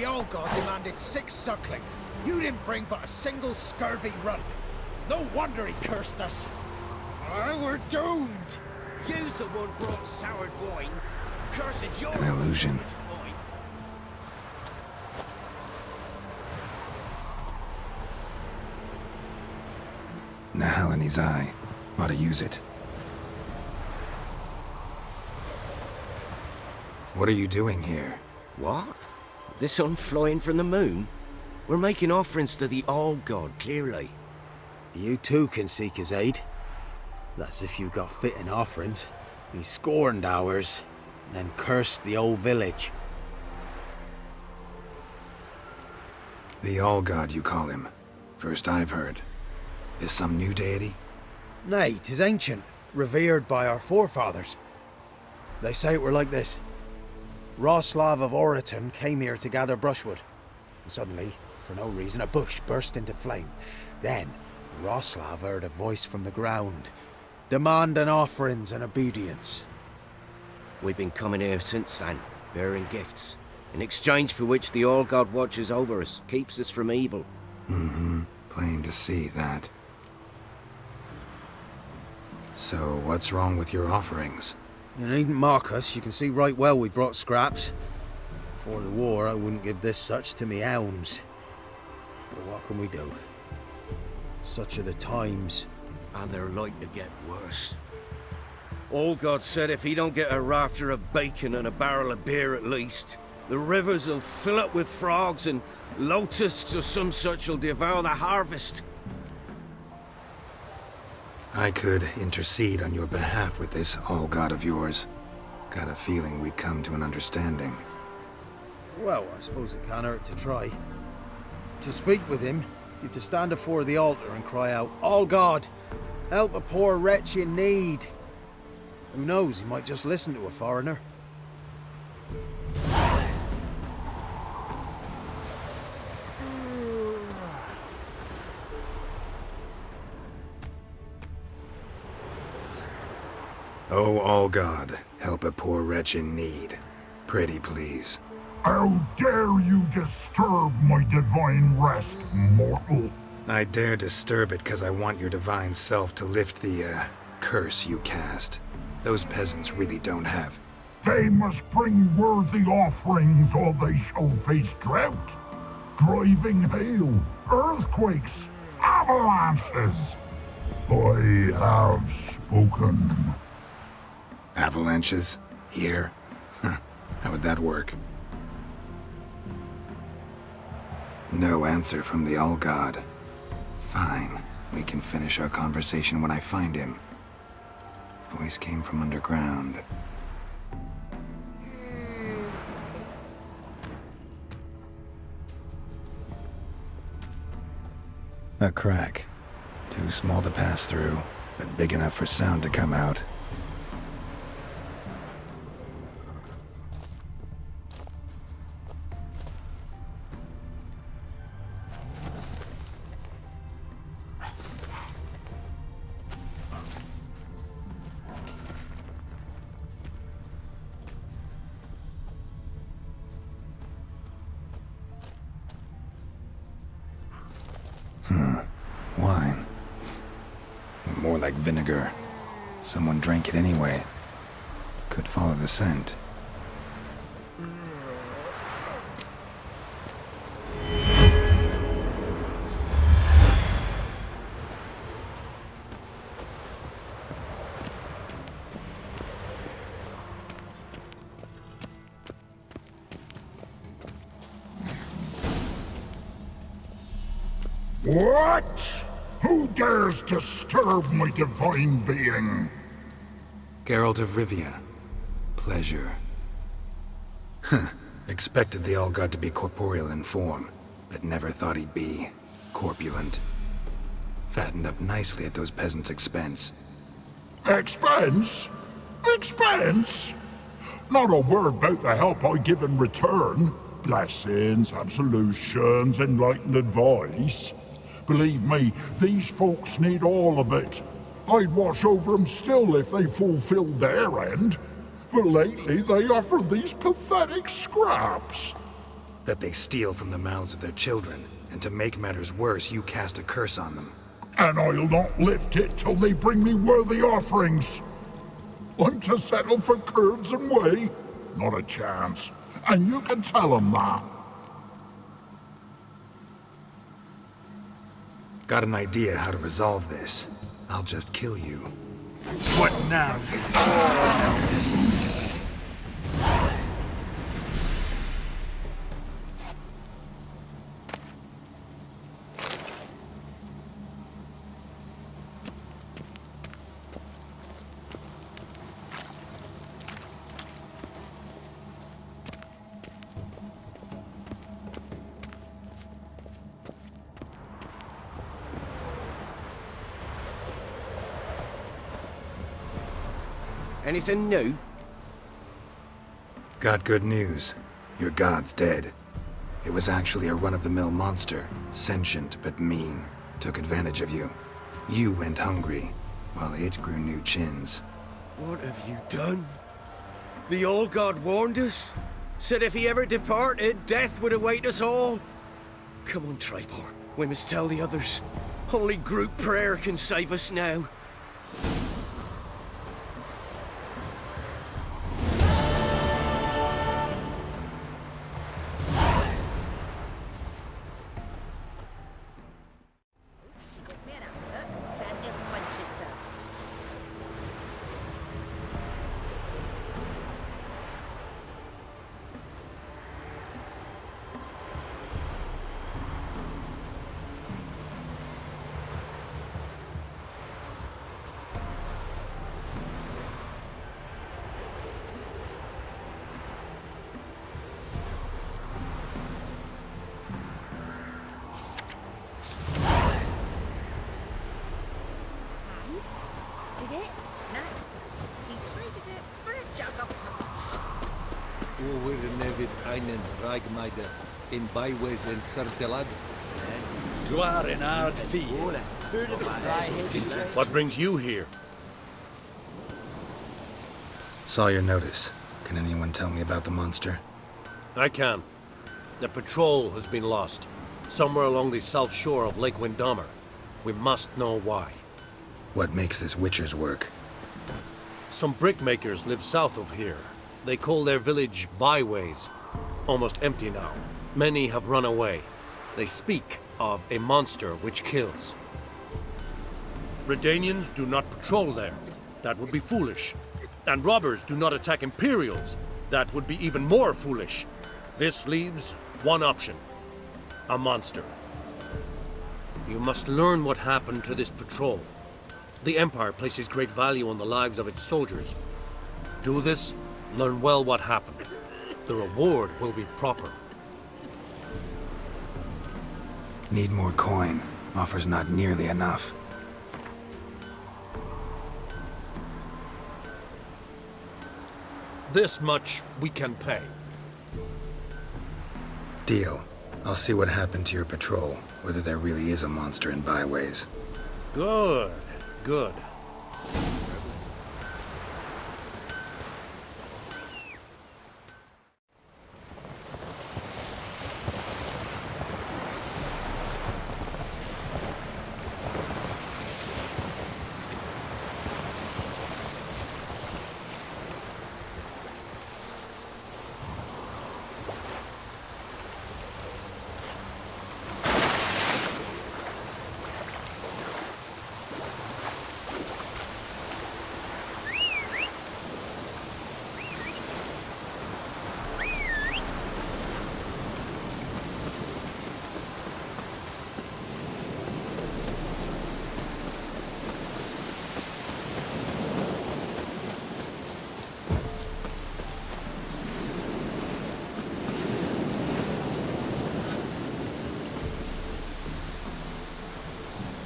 The All God demanded 6 sucklings. You didn't bring but a single scurvy run. No wonder he cursed us. We're doomed. You's the one brought soured wine. Curses your An illusion. boy. Nahalani's eye. Ought to use it. What are you doing here? What? The sun flying from the moon? We're making offerings to the All God, clearly. You too can seek his aid. That's if you got fitting offerings. He scorned ours, then cursed the old village. The All-God, you call him. First I've heard. Is some new deity? Nay, 'tis ancient, revered by our forefathers. They say it were like this. Roslav of Oriton came here to gather brushwood. And suddenly, for no reason, a bush burst into flame. Then, Roslav heard a voice from the ground, demanding offerings and obedience. We've been coming here since then, bearing gifts, in exchange for which the All God watches over us, keeps us from evil. Plain to see that. So, what's wrong with your offerings? You needn't mock us, you can see right well we brought scraps. Before the war, I wouldn't give this such to me elms. But what can we do? Such are the times. And they're like to get worse. All God said if he don't get a rafter of bacon and a barrel of beer at least, the rivers will fill up with frogs and locusts or some such will devour the harvest. I could intercede on your behalf with this All-God of yours. Got a feeling we'd come to an understanding. Well, I suppose it can't hurt to try. To speak with him, you've to stand afore the altar and cry out, All God, help a poor wretch in need. Who knows, he might just listen to a foreigner. Oh, All-God, help a poor wretch in need. Pretty please. How dare you disturb my divine rest, mortal? I dare disturb it because I want your divine self to lift the, curse you cast. Those peasants really don't have. They must bring worthy offerings or they shall face drought, driving hail, earthquakes, avalanches. I have spoken. Avalanches? Here? How would that work? No answer from the All-God. Fine. We can finish our conversation when I find him. Voice came from underground. A crack. Too small to pass through, but big enough for sound to come out. Wine. More like vinegar. Someone drank it anyway. Could follow the scent. What? Who dares disturb my divine being? Geralt of Rivia. Pleasure. Expected the All-God to be corporeal in form, but never thought he'd be corpulent. Fattened up nicely at those peasants' expense. Expense? Expense? Not a word about the help I give in return. Blessings, absolutions, enlightened advice. Believe me, these folks need all of it. I'd watch over them still if they fulfilled their end. But lately they offer these pathetic scraps. That they steal from the mouths of their children, and to make matters worse, you cast a curse on them. And I'll not lift it till they bring me worthy offerings. I'm to settle for curds and whey? Not a chance. And you can tell them that. Got an idea how to resolve this. I'll just kill you. What now, you... Anything new? Got good news. Your god's dead. It was actually a run-of-the-mill monster, sentient but mean. Took advantage of you. You went hungry, while it grew new chins. What have you done? The old god warned us. Said if he ever departed, death would await us all. Come on, Tribor. We must tell the others. Only group prayer can save us now. Did it? Next. He traded it for a jug of punch. Over nevid einen Ragmeider in byways in Sartelad. What brings you here? Saw your notice. Can anyone tell me about the monster? I can. The patrol has been lost. Somewhere along the south shore of Lake Windammer. We must know why. What makes this Witcher's work? Some brickmakers live south of here. They call their village byways. Almost empty now. Many have run away. They speak of a monster which kills. Redanians do not patrol there. That would be foolish. And robbers do not attack Imperials. That would be even more foolish. This leaves one option. A monster. You must learn what happened to this patrol. The Empire places great value on the lives of its soldiers. Do this, learn well what happened. The reward will be proper. Need more coin. Offer's not nearly enough. This much we can pay. Deal. I'll see what happened to your patrol, whether there really is a monster in byways. Good, good.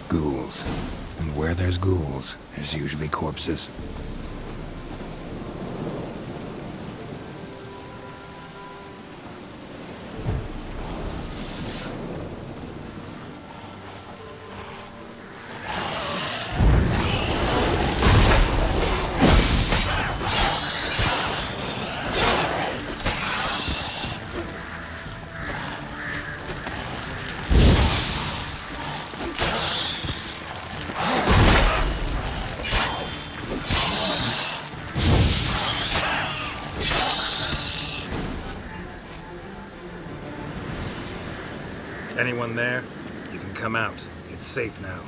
Ghouls. And where there's ghouls, there's usually corpses. Anyone there? You can come out. It's safe now.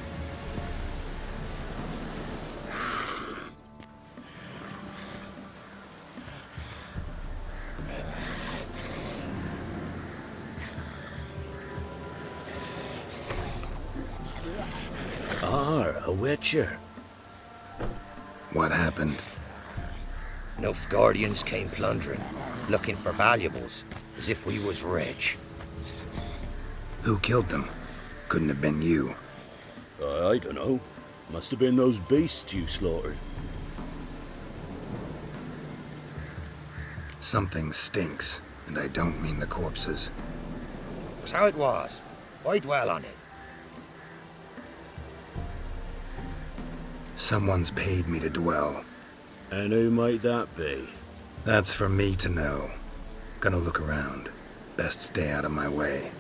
A witcher. What happened? Nilfgaardians came plundering, looking for valuables, as if we was rich. Who killed them? Couldn't have been you. I don't know. Must have been those beasts you slaughtered. Something stinks, and I don't mean the corpses. Was how it was. Why dwell on it? Someone's paid me to dwell. And who might that be? That's for me to know. Gonna look around. Best stay out of my way.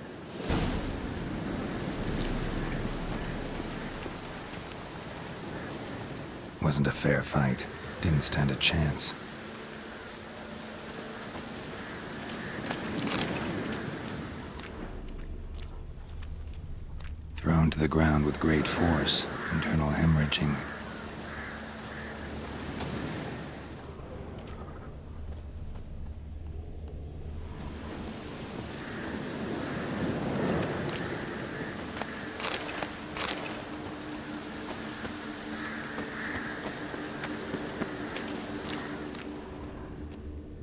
Wasn't a fair fight. Didn't stand a chance. Thrown to the ground with great force, internal hemorrhaging.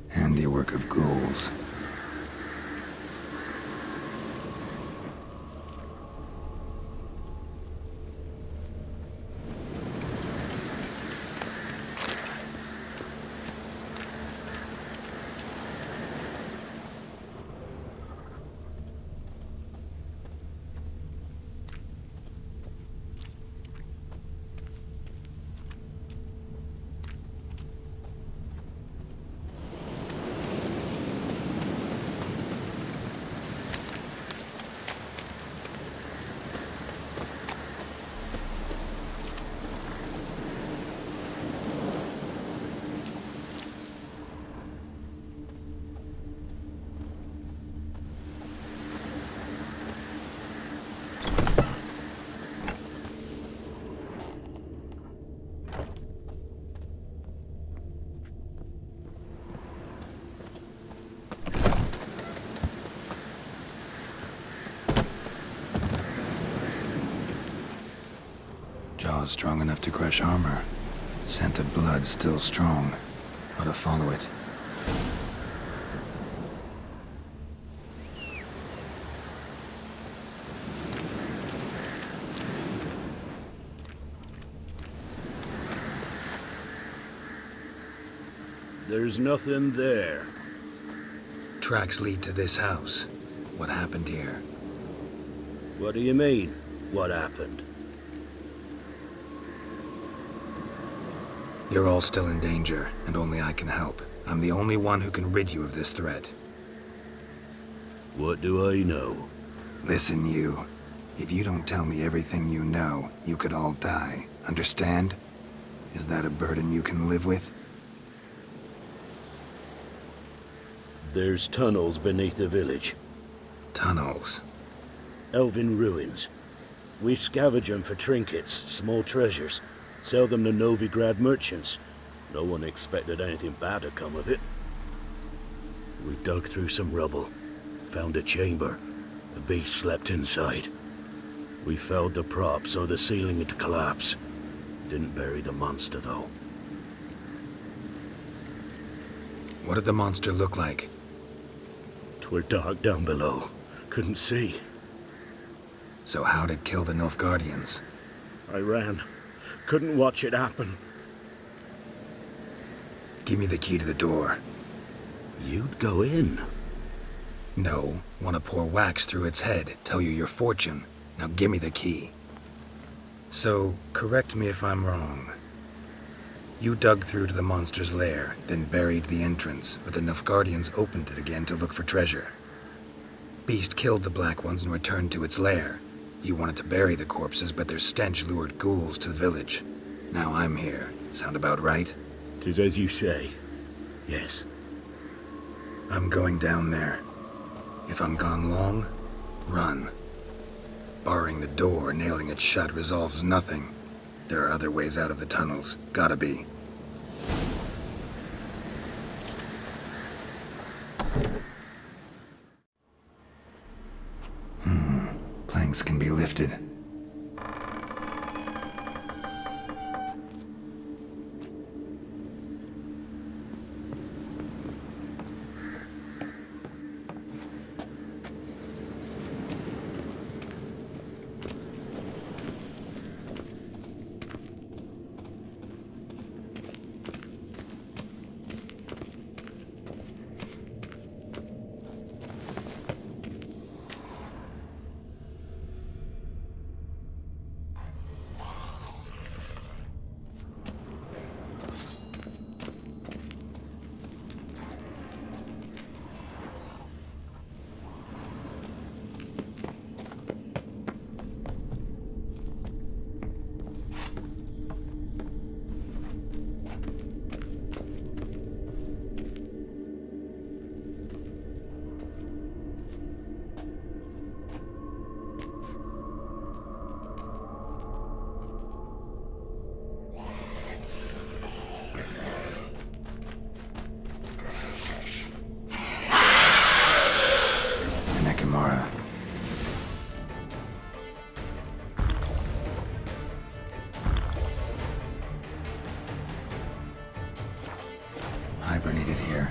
Handiwork of ghouls. Jaws strong enough to crush armor. Scent of blood still strong. Ought to follow it. There's nothing there. Tracks lead to this house. What happened here? What do you mean, what happened? You're all still in danger, and only I can help. I'm the only one who can rid you of this threat. What do I know? Listen, you. If you don't tell me everything you know, you could all die. Understand? Is that a burden you can live with? There's tunnels beneath the village. Tunnels? Elven ruins. We scavenge them for trinkets, small treasures. Sell them to Novigrad merchants. No one expected anything bad to come of it. We dug through some rubble. Found a chamber. A beast slept inside. We felled the prop so the ceiling would collapse. Didn't bury the monster, though. What did the monster look like? 'Twere dark down below. Couldn't see. So how'd it kill the Nilfgaardians? I ran. Couldn't watch it happen. Give me the key to the door. You'd go in. No. Want to pour wax through its head, tell you your fortune. Now give me the key. So, correct me if I'm wrong. You dug through to the monster's lair, then buried the entrance, but the Nilfgaardians opened it again to look for treasure. Beast killed the Black Ones and returned to its lair. You wanted to bury the corpses, but their stench lured ghouls to the village. Now I'm here. Sound about right? 'Tis as you say. Yes. I'm going down there. If I'm gone long, run. Barring the door, nailing it shut resolves nothing. There are other ways out of the tunnels. Gotta be. Planks can be lifted. Nekimara. Hibernated here.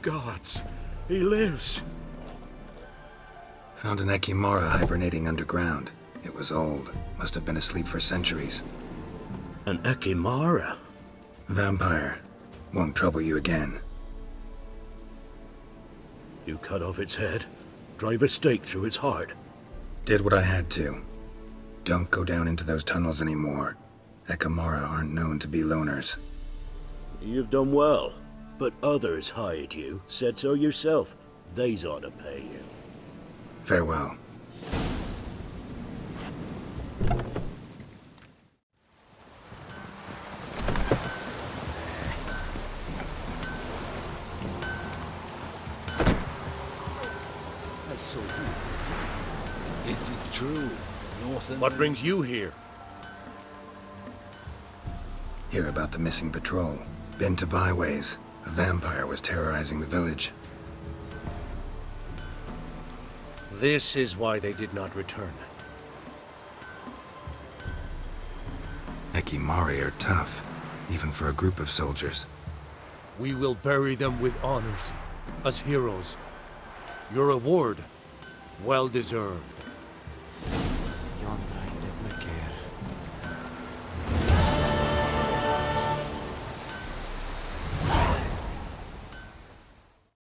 Gods, he lives! Found an Ekimara hibernating underground. It was old. Must have been asleep for centuries. An Ekimara? Vampire. Won't trouble you again. You cut off its head, drive a stake through its heart. Did what I had to. Don't go down into those tunnels anymore. Ekimara aren't known to be loners. You've done well. But others hired you, said so yourself. They's ought to pay you. Farewell. That's so good to see. Is it true? What brings you here? Hear about the missing patrol. Been to byways. A vampire was terrorizing the village. This is why they did not return. Ekimari are tough, even for a group of soldiers. We will bury them with honors, as heroes. Your reward, well deserved.